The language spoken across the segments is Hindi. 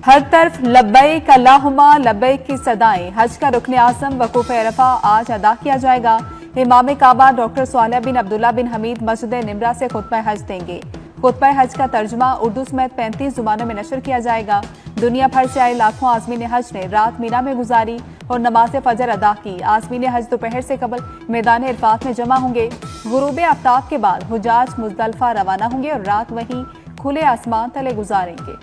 हर तरफ लब्बैक अल्लाहुम्मा लब्बैक की सदाएं। हज का रुकन आज़म वकूफ़ अरफा आज अदा किया जाएगा। इमाम काबा डॉक्टर स्वालिह बिन अब्दुल्ला बिन हमीद मस्जिद निमरा से खुतबा हज देंगे। खुतबा हज का तर्जुमा उर्दू समेत 35 जुबानों में नशर किया जाएगा। दुनिया भर से आए लाखों आज़मीन हज ने रात मीना में गुजारी और नमाज फजर अदा की। आज़मीन हज दोपहर से कबल मैदान इरफात में जमा होंगे। गुरूब आफ्ताब के बाद हुजाज मुज़दलिफा रवाना होंगे और रात वहीं खुले आसमान तले गुजारेंगे।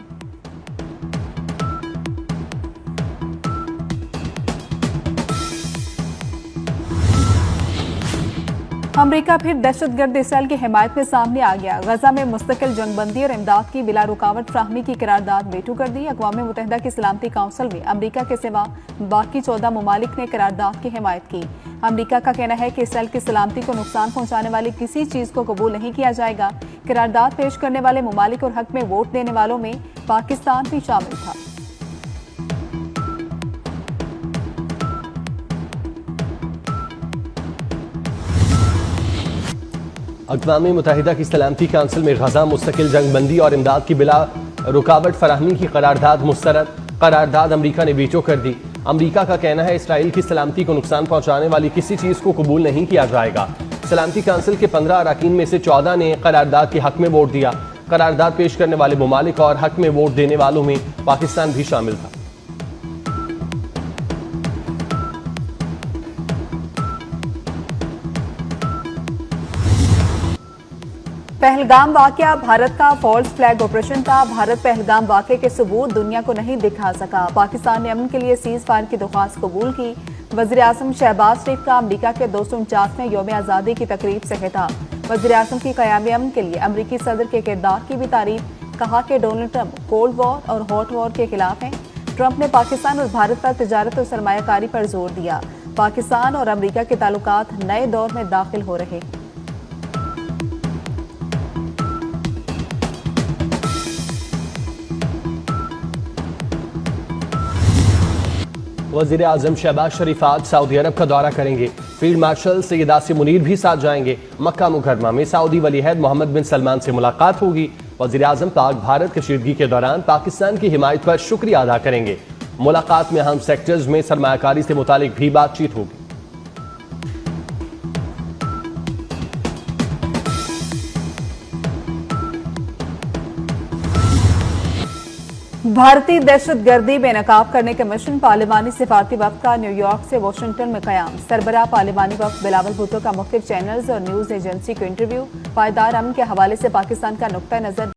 अमरीका फिर दहशतगर्द इसराइल की हिमायत में सामने आ गया। गजा में मुस्तकिल जंगबंदी और इमदाद की बिला रुकावट फ्राहमी की करारदाद बेटू कर दी। अक़वाम मुत्तहिदा की सलामती काउंसिल में अमरीका के सिवा बाकी 14 ममालिक ने करारदाद की हिमायत की। अमरीका का कहना है कि इसराइल की सलामती को नुकसान पहुंचाने वाली किसी चीज को कबूल नहीं किया जाएगा। करारदाद पेश करने वाले ममालिक और हक में वोट देने वालों में पाकिस्तान भी शामिल था। अक़वाम मुत्तहिदा की सलामती काउंसिल में गजा मुस्तकिल जंगबंदी और इमदाद की बिला रुकावट फराहमी की करारदाद मुस्तरद। करारदाद अमरीका ने वीटो कर दी। अमरीका का कहना है इसराइल की सलामती को नुकसान पहुंचाने वाली किसी चीज़ को कबूल नहीं किया जाएगा। सलामती काउंसिल के 15 अरकान में से 14 ने करारदाद के हक में वोट दिया। करारदाद पेश करने वाले ममालिक और हक में वोट देने वालों में पाकिस्तान भी शामिल था। पहलगाम वाकया भारत का फॉल्स फ्लैग ऑपरेशन था। भारत पहलगाम वाकये के सबूत दुनिया को नहीं दिखा सका। पाकिस्तान ने अमन के लिए सीज फायर की दरख्वास्त कबूल की। वज़ीर आज़म शहबाज शरीफ का अमरीका के 249वें यौम आज़ादी की तकरीब से खिताब। वज़ीर आज़म की क़याम अमन के लिए अमरीकी सदर के किरदार की भी तारीफ। कहा कि डोनाल्ड ट्रंप कोल्ड वॉर और हॉट वॉर के खिलाफ हैं। ट्रंप ने पाकिस्तान और भारत पर तिजारत और सरमायाकारी पर जोर दिया। पाकिस्तान और अमरीका के ताल्लुकात नए दौर में दाखिल हो रहे हैं। वज़ीर आज़म शहबाज शरीफ आज सऊदी अरब का दौरा करेंगे। फील्ड मार्शल सैयद आसिम मुनीर भी साथ जाएंगे। मक्का मुकर्रमा में सऊदी वलीअहद मोहम्मद बिन सलमान से मुलाकात होगी। वज़ीर आज़म पाक भारत कशीदगी के दौरान पाकिस्तान की हिमायत पर शुक्रिया अदा करेंगे। मुलाकात में अहम सेक्टर्स में सरमायाकारी से मुतालिक भी बातचीत होगी। भारतीय दहशतगर्दी बेनकाब करने का मिशन पार्लिमानी सिफारती वक्त का न्यूयॉर्क से वाशिंगटन में कयाम। सरबराह पार्लिमानी वक्त बिलावल भुट्टो का मुख्तलिफ चैनल्स और न्यूज एजेंसी को इंटरव्यू। पायदार अमन के हवाले से पाकिस्तान का नुक्ता नजर